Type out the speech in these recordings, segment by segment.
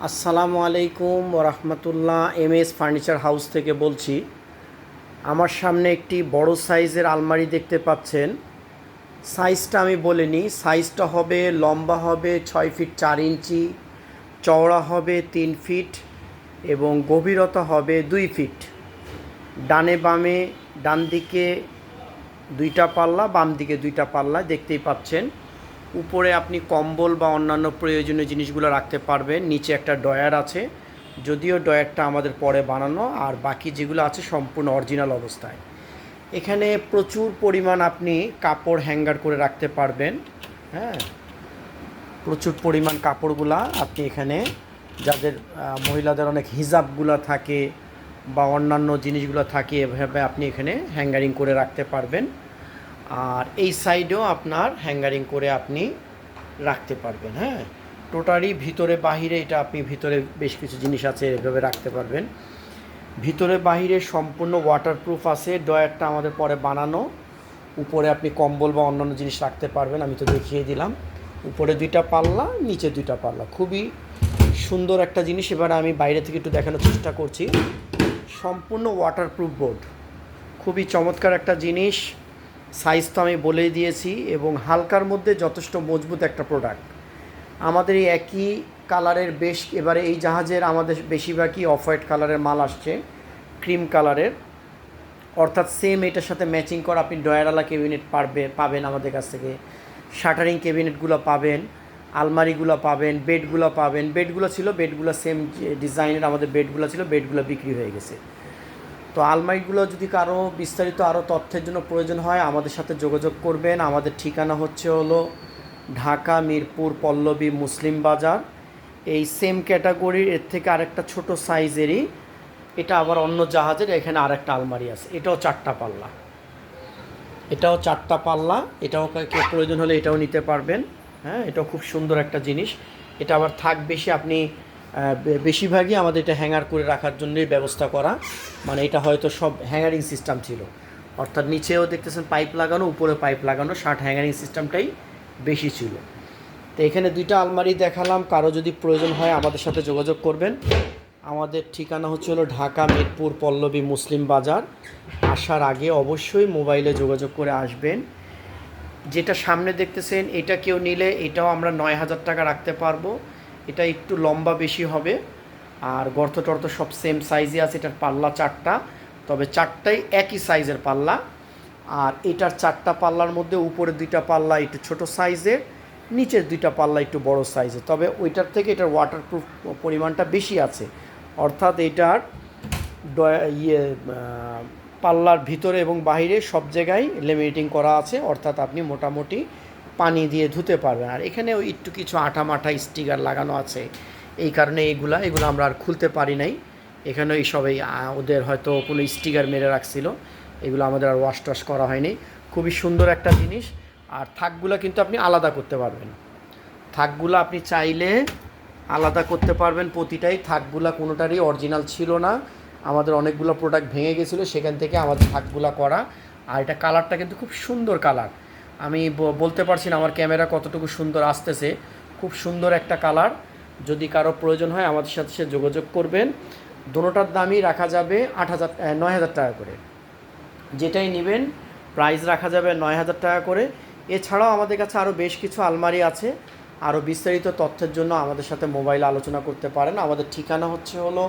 আসসালামু আলাইকুম ওরহমতুল্লাহ। এমএস ফার্নিচার হাউস থেকে বলছি। আমার সামনে একটি বড় সাইজের আলমারি দেখতে পাচ্ছেন। সাইজটা আমি বলে নিই। সাইজটা হবে, লম্বা হবে 6 ফিট 4 ইঞ্চি, চওড়া হবে 3 ফিট এবং গভীরতা হবে 2 ফিট। ডানে বামে, ডান দিকে দুইটা পাল্লা, বাম দিকে দুইটা পাল্লা দেখতেই পাচ্ছেন। উপরে আপনি কম্বল বা অন্যান্য প্রয়োজনীয় জিনিসগুলো রাখতে পারবেন। নিচে একটা ড্রয়ার আছে, যদিও ড্রয়ারটা আমাদের পরে বানানো, আর বাকি যেগুলো আছে সম্পূর্ণ অরিজিনাল অবস্থায়। এখানে প্রচুর পরিমাণ আপনি কাপড় হ্যাঙ্গার করে রাখতে পারবেন। হ্যাঁ, প্রচুর পরিমাণ কাপড়গুলা আপনি এখানে, যাদের মহিলাদের অনেক হিজাবগুলো থাকে বা অন্যান্য জিনিসগুলো থাকে, এভাবে আপনি এখানে হ্যাঙ্গারিং করে রাখতে পারবেন। আর এই সাইডেও আপনার হ্যাঙ্গারিং করে আপনি রাখতে পারবেন। হ্যাঁ, টোটালি ভিতরে বাহিরে, এটা আপনি ভিতরে বেশ কিছু জিনিস আছে এভাবে রাখতে পারবেন। ভিতরে বাহিরে সম্পূর্ণ ওয়াটারপ্রুফ আছে। ড্রয়ারটা আমাদের পরে বানানো। উপরে আপনি কম্বল বা অন্যান্য জিনিস রাখতে পারবেন, আমি তো দেখিয়ে দিলাম। উপরে দুইটা পাল্লা, নিচে দুইটা পাল্লা, খুবই সুন্দর একটা জিনিস। এবারে আমি বাইরে থেকে একটু দেখানোর চেষ্টা করছি। সম্পূর্ণ ওয়াটারপ্রুফ বোর্ড, খুবই চমৎকার একটা জিনিস। সাইজ তো আমি বলেই দিয়েছি, এবং হালকার মধ্যে যথেষ্ট মজবুত একটা প্রোডাক্ট। আমাদের এই একই কালারের এবারে এই জাহাজের আমাদের বেশিরভাগই অফ হোয়াইট কালারের মাল আসছে, ক্রিম কালারের, অর্থাৎ সেম এটার সাথে ম্যাচিং করা আপনি ড্রয়ারওয়ালা ক্যাবিনেট পাবেন আমাদের কাছ থেকে। শাটারিং ক্যাবিনেটগুলো পাবেন, আলমারিগুলো পাবেন, বেডগুলো পাবেন। বেডগুলো সেম ডিজাইনের আমাদের বেডগুলো ছিল, বেডগুলো বিক্রি হয়ে গেছে। তো আলমারিগুলো যদি কারো বিস্তারিত আরও তথ্যের জন্য প্রয়োজন হয় আমাদের সাথে যোগাযোগ করবেন। আমাদের ঠিকানা হলো ঢাকা মিরপুর পল্লবী মুসলিম বাজার। এই সেম ক্যাটাগরির এর থেকে আরেকটা ছোট সাইজেরই, এটা আবার অন্য জাহাজের, এখানে আরেকটা আলমারি আছে, এটাও 4টা পাল্লা। এটাও কেউ প্রয়োজন হলে এটাও নিতে পারবেন। হ্যাঁ, এটাও খুব সুন্দর একটা জিনিস। এটা আবার থাক বেশি, আপনি বেশিরভাগই আমাদের এটা হ্যাঙ্গার করে রাখার জন্যই ব্যবস্থা করা। মানে এটা হয়তো সব হ্যাঙ্গারিং সিস্টেম ছিল, অর্থাৎ নিচেও দেখতেছেন পাইপ লাগানো, উপরে পাইপ লাগানো, শার্ট হ্যাঙ্গারিং সিস্টেমটাই বেশি ছিল। তো এখানে দুইটা আলমারি দেখালাম। কারো যদি প্রয়োজন হয় আমাদের সাথে যোগাযোগ করবেন। আমাদের ঠিকানা হলো ঢাকা মিরপুর পল্লবী মুসলিম বাজার। আসার আগে অবশ্যই মোবাইলে যোগাযোগ করে আসবেন। যেটা সামনে দেখতেছেন, এটা কেউ নিলে এটাও আমরা 9,000 টাকা রাখতে পারবো। এটা একটু লম্বা বেশি হবে, আর গর্ত টর্ত সব সেম সাইজে আছে। এটার পাল্লা 4টা, তবে 4টাই একই সাইজের পাল্লা। আর এটার 4টা পাল্লার মধ্যে উপরে 2টা পাল্লা একটু ছোট সাইজের, নিচের 2টা পাল্লা একটু বড় সাইজের। তবে ওইটার থেকে এটার ওয়াটারপ্রুফ পরিমাণটা বেশি আছে, অর্থাৎ এটার পাল্লার ভিতরে এবং বাইরে সব জায়গায় লেমিনেটিং করা আছে, অর্থাৎ আপনি মোটামুটি পানি দিয়ে ধুতে পারবেন। আর এখানেও একটু কিছু আঠা মাঠা স্টিকার লাগানো আছে, এই কারণে এগুলো আমরা আর খুলতে পারি নাই। এখানে সবাই ওদের হয়তো কোনো স্টিকার মেরে রাখছিল, এগুলো আমাদের আর ওয়াশ টশ করা হয়নি। খুবই সুন্দর একটা জিনিস। আর থাকগুলো কিন্তু আপনি আলাদা করতে পারবেন। থাকগুলো আপনি চাইলে আলাদা করতে পারবেন প্রতিটাই। থাকগুলো কোনোটারই অরিজিনাল ছিল না, আমাদের অনেকগুলো প্রোডাক্ট ভেঙে গেছিলো, সেখান থেকে আমাদের থাকগুলো করা। আর এটা কালারটা কিন্তু খুব সুন্দর কালার। আমি বলতে পারছি না আমার ক্যামেরা কতটুকু সুন্দর আসতেছে। খুব সুন্দর একটা কালার। যদি কারো প্রয়োজন হয় আমাদের সাথে সে যোগাযোগ করবেন। দোনোটার দামই রাখা যাবে 9,000 টাকা করে। যেটাই নেবেন প্রাইস রাখা যাবে 9,000 টাকা করে। এছাড়াও আমাদের কাছে আরও বেশ কিছু আলমারি আছে। আরও বিস্তারিত তথ্যের জন্য আমাদের সাথে মোবাইলে আলোচনা করতে পারেন। আমাদের ঠিকানা হলো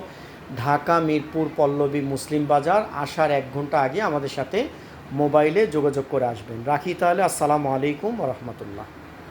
ঢাকা মিরপুর পল্লবী মুসলিম বাজার। আসার 1 ঘন্টা আগে আমাদের সাথে মোবাইলে যোগাযোগ করে আসবেন। রাখি তাহলে। আসসালামু আলাইকুম ওয়া রাহমাতুল্লাহ।